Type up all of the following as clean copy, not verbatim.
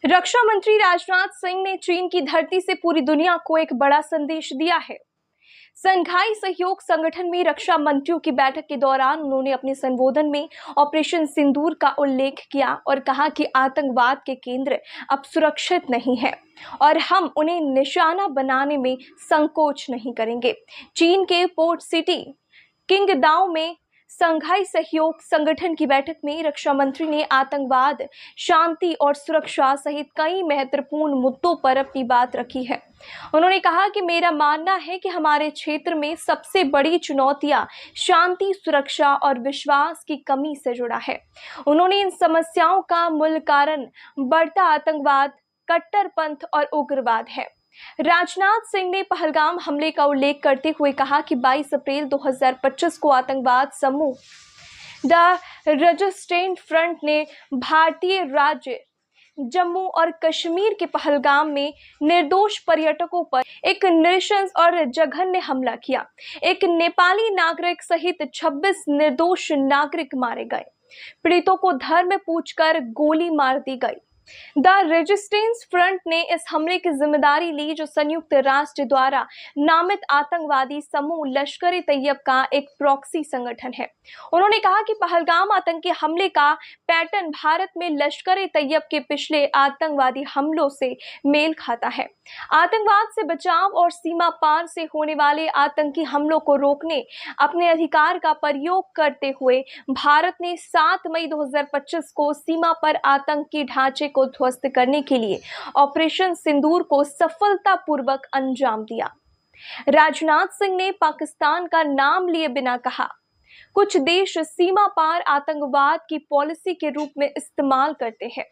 रक्षा मंत्री राजनाथ सिंह ने चीन की धरती से पूरी दुनिया को एक बड़ा संदेश दिया है। शंघाई सहयोग संगठन में रक्षा मंत्रियों की बैठक के दौरान उन्होंने अपने संबोधन में ऑपरेशन सिंदूर का उल्लेख किया और कहा कि आतंकवाद के केंद्र अब सुरक्षित नहीं है और हम उन्हें निशाना बनाने में संकोच नहीं करेंगे। चीन के पोर्ट सिटी किंगदाओ में शंघाई सहयोग संगठन की बैठक में रक्षा मंत्री ने आतंकवाद, शांति और सुरक्षा सहित कई महत्वपूर्ण मुद्दों पर अपनी बात रखी है। उन्होंने कहा कि मेरा मानना है कि हमारे क्षेत्र में सबसे बड़ी चुनौतियां शांति, सुरक्षा और विश्वास की कमी से जुड़ा है। उन्होंने इन समस्याओं का मूल कारण बढ़ता आतंकवाद, कट्टरपंथ और उग्रवाद है। राजनाथ सिंह ने पहलगाम हमले का उल्लेख करते हुए कहा कि 22 अप्रैल 2025 को आतंकवाद समूह द रेजिस्टेंट फ्रंट ने भारतीय राज्य जम्मू और कश्मीर के पहलगाम में निर्दोष पर्यटकों पर एक नृशंस और जघन्य हमला किया। एक नेपाली नागरिक सहित 26 निर्दोष नागरिक मारे गए। पीड़ितों को धर्म पूछकर गोली मार दी गई। द रेजिस्टेंस फ्रंट ने इस हमले की जिम्मेदारी ली जो संयुक्त राष्ट्र द्वारा नामित आतंकवादी समूह लश्कर-ए तैयब का एक प्रॉक्सी संगठन है। उन्होंने कहा कि पहलगाम आतंकी हमले का पैटर्न भारत में लश्कर-ए तैयब के पिछले आतंकवादी हमलों से मेल खाता है। आतंकवाद से बचाव और सीमा पार से होने वाले आतंकी हमलों को रोकने अपने अधिकार का प्रयोग करते हुए भारत ने 7 मई 2025 को सीमा पर आतंकी ढांचे को ध्वस्त करने के लिए ऑपरेशन सिंदूर को सफलतापूर्वक अंजाम दिया। राजनाथ सिंह ने पाकिस्तान का नाम लिए बिना कहा, कुछ देश सीमा पार आतंकवाद की पॉलिसी के रूप में इस्तेमाल करते हैं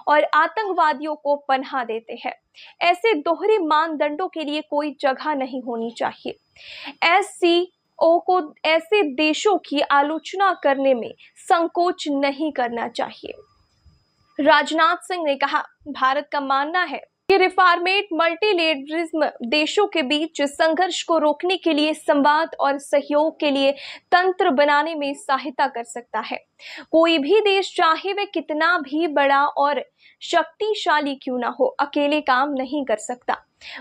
और आतंकवादियों को पनाह देते हैं। ऐसे दोहरे मानदंडों के लिए कोई जगह नहीं होनी चाहिए। एससीओ को ऐसे देशों की आलोचना करने में संकोच नहीं करना चाहिए। राजनाथ सिंह ने कहा, भारत का मानना है कि रिफॉर्मेट मल्टीलेटरलिज्म देशों के बीच संघर्ष को रोकने के लिए संवाद और सहयोग के लिए तंत्र बनाने में सहायता कर सकता है। कोई भी देश, चाहे वह कितना भी बड़ा और शक्तिशाली क्यों ना हो, अकेले काम नहीं कर सकता।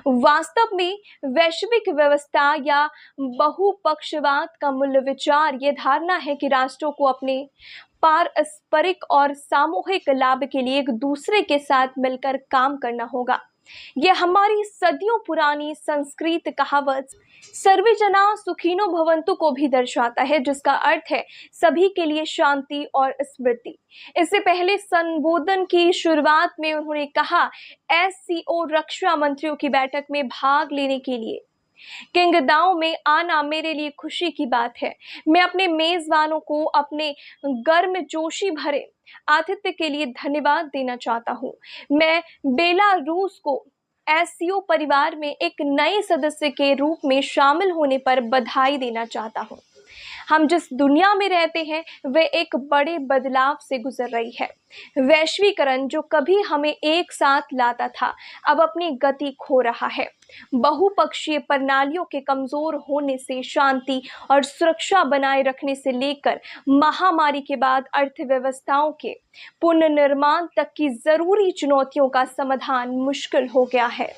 वास्तव में वैश्विक व्यवस्था या बहुपक्षवाद का मूल विचार यह धारणा है कि राष्ट्रों को अपने पारस्परिक और सामूहिक लाभ के लिए एक दूसरे के साथ मिलकर काम करना होगा। यह हमारी सदियों पुरानी संस्कृत कहावत सर्वे जना सुखिनो भवन्तु को भी दर्शाता है, जिसका अर्थ है सभी के लिए शांति और समृद्धि। इससे पहले संबोधन की शुरुआत में उन्होंने कहा, एससीओ रक्षा मंत्रियों की बैठक में भाग लेने के लिए किंगदाओ में आना मेरे लिए खुशी की बात है। मैं अपने मेजबानों को अपने गर्मजोशी भरे आतिथ्य के लिए धन्यवाद देना चाहता हूँ। मैं बेलारूस को एससीओ परिवार में एक नए सदस्य के रूप में शामिल होने पर बधाई देना चाहता हूँ। हम जिस दुनिया में रहते हैं वह एक बड़े बदलाव से गुजर रही है। वैश्वीकरण जो कभी हमें एक साथ लाता था, अब अपनी गति खो रहा है। बहुपक्षीय प्रणालियों के कमजोर होने से शांति और सुरक्षा बनाए रखने से लेकर महामारी के बाद अर्थव्यवस्थाओं के पुनर्निर्माण तक की जरूरी चुनौतियों का समाधान मुश्किल हो गया है।